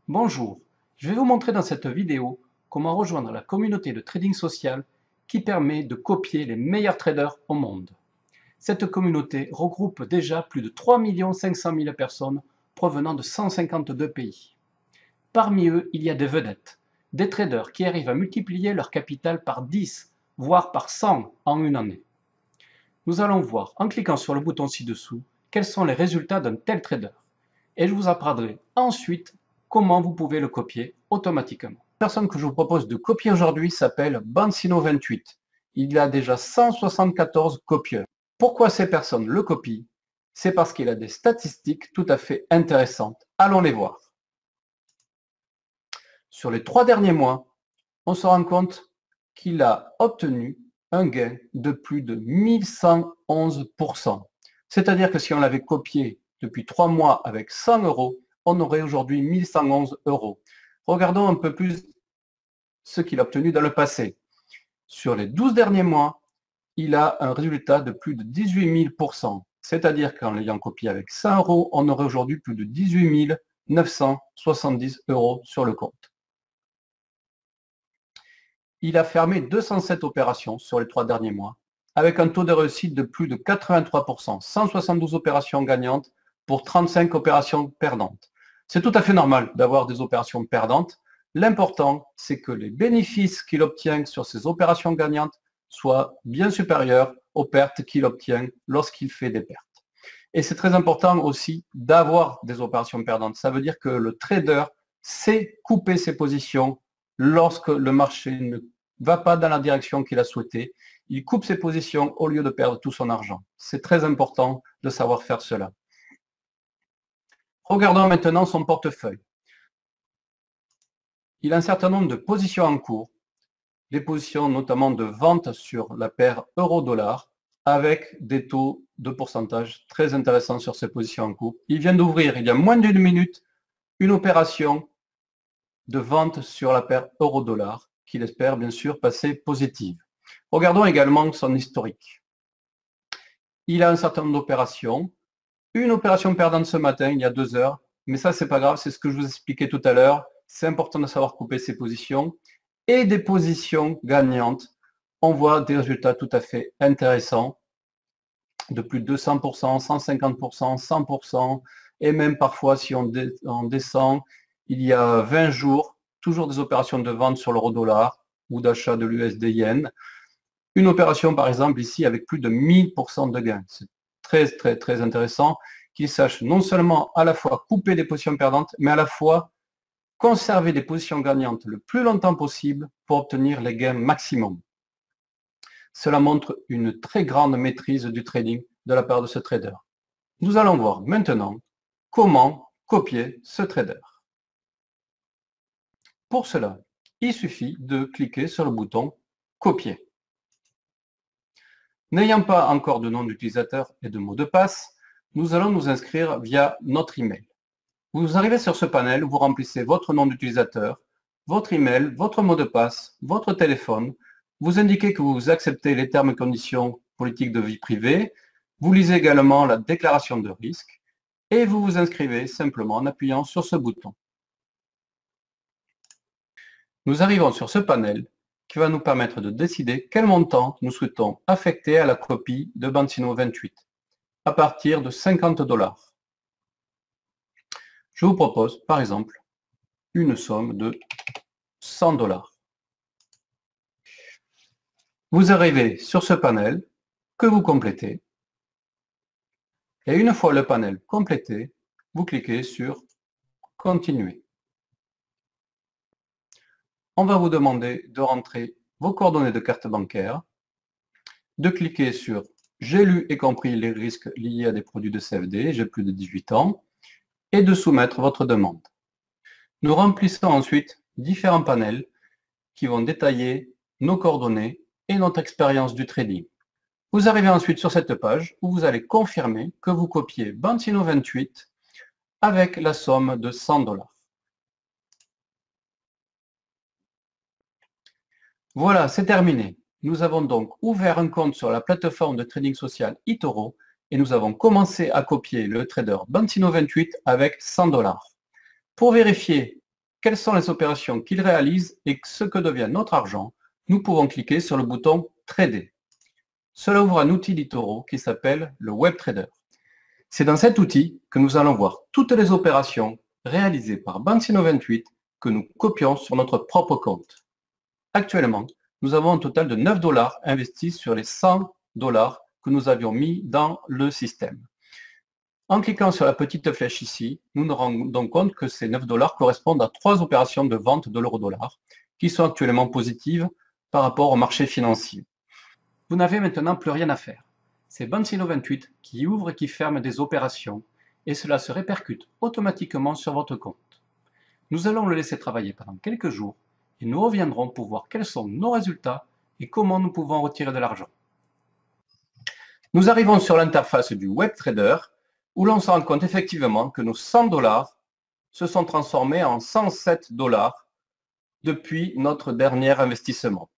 Bonjour, je vais vous montrer dans cette vidéo comment rejoindre la communauté de trading social qui permet de copier les meilleurs traders au monde. Cette communauté regroupe déjà plus de 3 500 000 personnes provenant de 152 pays. Parmi eux, il y a des vedettes, des traders qui arrivent à multiplier leur capital par 10, voire par 100 en une année. Nous allons voir, en cliquant sur le bouton ci-dessous, quels sont les résultats d'un tel trader. Et je vous apprendrai ensuite comment vous pouvez le copier automatiquement. La personne que je vous propose de copier aujourd'hui s'appelle Bancino28. Il a déjà 174 copieurs. Pourquoi ces personnes le copient? C'est parce qu'il a des statistiques tout à fait intéressantes. Allons les voir. Sur les 3 derniers mois, on se rend compte qu'il a obtenu un gain de plus de 1111%. C'est-à-dire que si on l'avait copié depuis 3 mois avec 100 €, on aurait aujourd'hui 1111 €. Regardons un peu plus ce qu'il a obtenu dans le passé. Sur les 12 derniers mois, il a un résultat de plus de 18 000%. C'est-à-dire qu'en l'ayant copié avec 100 €, on aurait aujourd'hui plus de 18 970 € sur le compte. Il a fermé 207 opérations sur les 3 derniers mois, avec un taux de réussite de plus de 83%, 172 opérations gagnantes pour 35 opérations perdantes. C'est tout à fait normal d'avoir des opérations perdantes. L'important, c'est que les bénéfices qu'il obtient sur ces opérations gagnantes soient bien supérieurs aux pertes qu'il obtient lorsqu'il fait des pertes. Et c'est très important aussi d'avoir des opérations perdantes. Ça veut dire que le trader sait couper ses positions lorsque le marché ne va pas dans la direction qu'il a souhaité. Il coupe ses positions au lieu de perdre tout son argent. C'est très important de savoir faire cela. Regardons maintenant son portefeuille. Il a un certain nombre de positions en cours, les positions notamment de vente sur la paire euro-dollar, avec des taux de pourcentage très intéressants sur ces positions en cours. Il vient d'ouvrir, il y a moins d'une minute, une opération de vente sur la paire euro-dollar, qu'il espère bien sûr passer positive. Regardons également son historique. Il a un certain nombre d'opérations. Une opération perdante ce matin, il y a 2 heures, mais ça c'est pas grave, c'est ce que je vous expliquais tout à l'heure. C'est important de savoir couper ses positions. Et des positions gagnantes, on voit des résultats tout à fait intéressants, de plus de 200%, 150%, 100%, et même parfois si on descend, il y a 20 jours, toujours des opérations de vente sur l'euro-dollar ou d'achat de l'USD yen. Une opération par exemple ici avec plus de 1000% de gain. C'est très intéressant qu'il sache non seulement à la fois couper des positions perdantes, mais à la fois conserver des positions gagnantes le plus longtemps possible pour obtenir les gains maximum. Cela montre une très grande maîtrise du trading de la part de ce trader. Nous allons voir maintenant comment copier ce trader. Pour cela, il suffit de cliquer sur le bouton copier. N'ayant pas encore de nom d'utilisateur et de mot de passe, nous allons nous inscrire via notre email. Vous arrivez sur ce panel, vous remplissez votre nom d'utilisateur, votre email, votre mot de passe, votre téléphone, vous indiquez que vous acceptez les termes et conditions politiques de vie privée, vous lisez également la déclaration de risque et vous vous inscrivez simplement en appuyant sur ce bouton. Nous arrivons sur ce panel qui va nous permettre de décider quel montant nous souhaitons affecter à la copie de Bancino28 à partir de 50 $. Je vous propose, par exemple, une somme de 100 $. Vous arrivez sur ce panel que vous complétez. Et une fois le panel complété, vous cliquez sur « Continuer ». On va vous demander de rentrer vos coordonnées de carte bancaire, de cliquer sur « J'ai lu et compris les risques liés à des produits de CFD, j'ai plus de 18 ans » et de soumettre votre demande. Nous remplissons ensuite différents panels qui vont détailler nos coordonnées et notre expérience du trading. Vous arrivez ensuite sur cette page où vous allez confirmer que vous copiez Bancino28 avec la somme de 100 $. Voilà, c'est terminé. Nous avons donc ouvert un compte sur la plateforme de trading social eToro et nous avons commencé à copier le trader Bancino28 avec 100 $. Pour vérifier quelles sont les opérations qu'il réalise et ce que devient notre argent, nous pouvons cliquer sur le bouton Trader. Cela ouvre un outil d'eToro qui s'appelle le WebTrader. C'est dans cet outil que nous allons voir toutes les opérations réalisées par Bancino28 que nous copions sur notre propre compte. Actuellement, nous avons un total de 9 $ investis sur les 100 $ que nous avions mis dans le système. En cliquant sur la petite flèche ici, nous nous rendons compte que ces 9 $ correspondent à 3 opérations de vente de l'euro-dollar qui sont actuellement positives par rapport au marché financier. Vous n'avez maintenant plus rien à faire. C'est Bancino28 qui ouvre et qui ferme des opérations et cela se répercute automatiquement sur votre compte. Nous allons le laisser travailler pendant quelques jours et nous reviendrons pour voir quels sont nos résultats et comment nous pouvons retirer de l'argent. Nous arrivons sur l'interface du WebTrader où l'on se rend compte effectivement que nos 100 $ se sont transformés en 107 $ depuis notre dernier investissement.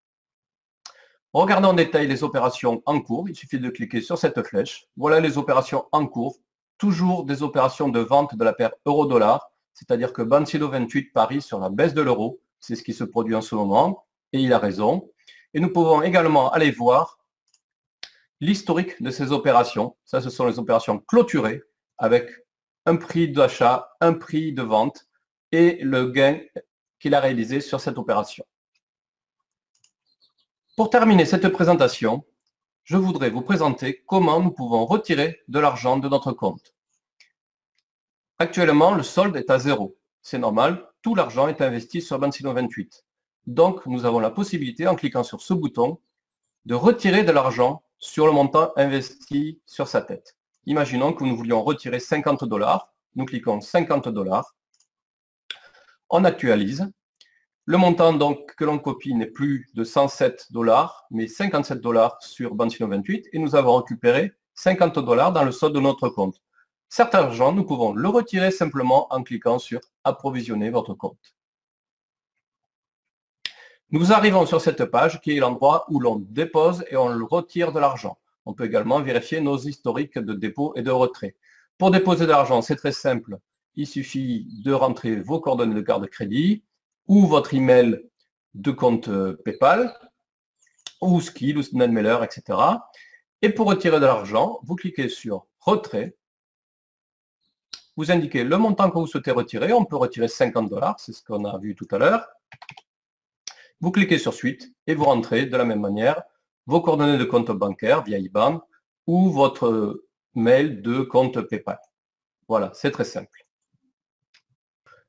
Regardons en détail les opérations en cours. Il suffit de cliquer sur cette flèche. Voilà les opérations en cours. Toujours des opérations de vente de la paire euro-dollar, c'est-à-dire que Bancino28 parie sur la baisse de l'euro. C'est ce qui se produit en ce moment, et il a raison. Et nous pouvons également aller voir l'historique de ces opérations. Ça, ce sont les opérations clôturées avec un prix d'achat, un prix de vente et le gain qu'il a réalisé sur cette opération. Pour terminer cette présentation, je voudrais vous présenter comment nous pouvons retirer de l'argent de notre compte. Actuellement, le solde est à 0. C'est normal, tout l'argent est investi sur Bancino28. Donc, nous avons la possibilité, en cliquant sur ce bouton, de retirer de l'argent sur le montant investi sur sa tête. Imaginons que nous voulions retirer 50 $. Nous cliquons 50 $. On actualise. Le montant donc que l'on copie n'est plus de 107 $, mais 57 $ sur Bancino28 et nous avons récupéré 50 $ dans le solde de notre compte. Cet argent, nous pouvons le retirer simplement en cliquant sur Approvisionner votre compte. Nous arrivons sur cette page qui est l'endroit où l'on dépose et on retire de l'argent. On peut également vérifier nos historiques de dépôt et de retrait. Pour déposer de l'argent, c'est très simple. Il suffit de rentrer vos coordonnées de carte de crédit ou votre email de compte PayPal ou Skill ou Snellmailer, etc. Et pour retirer de l'argent, vous cliquez sur Retrait. Vous indiquez le montant que vous souhaitez retirer. On peut retirer 50 $, c'est ce qu'on a vu tout à l'heure. Vous cliquez sur Suite et vous rentrez de la même manière vos coordonnées de compte bancaire via IBAN ou votre mail de compte PayPal. Voilà, c'est très simple.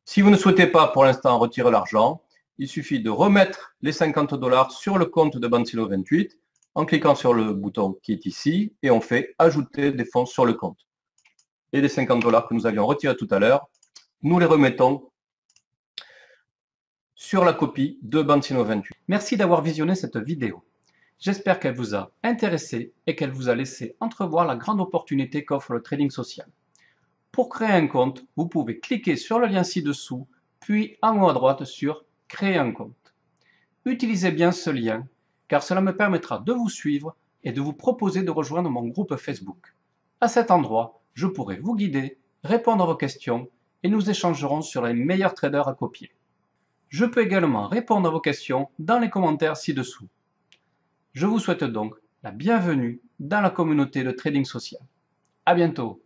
Si vous ne souhaitez pas pour l'instant retirer l'argent, il suffit de remettre les 50 $ sur le compte de Bancino28 en cliquant sur le bouton qui est ici et on fait ajouter des fonds sur le compte. Et les 50 $ que nous avions retirés tout à l'heure, nous les remettons sur la copie de Bancino28. Merci d'avoir visionné cette vidéo. J'espère qu'elle vous a intéressé et qu'elle vous a laissé entrevoir la grande opportunité qu'offre le trading social. Pour créer un compte, vous pouvez cliquer sur le lien ci-dessous, puis en haut à droite sur « Créer un compte ». Utilisez bien ce lien, car cela me permettra de vous suivre et de vous proposer de rejoindre mon groupe Facebook. À cet endroit, je pourrai vous guider, répondre à vos questions et nous échangerons sur les meilleurs traders à copier. Je peux également répondre à vos questions dans les commentaires ci-dessous. Je vous souhaite donc la bienvenue dans la communauté de trading social. À bientôt.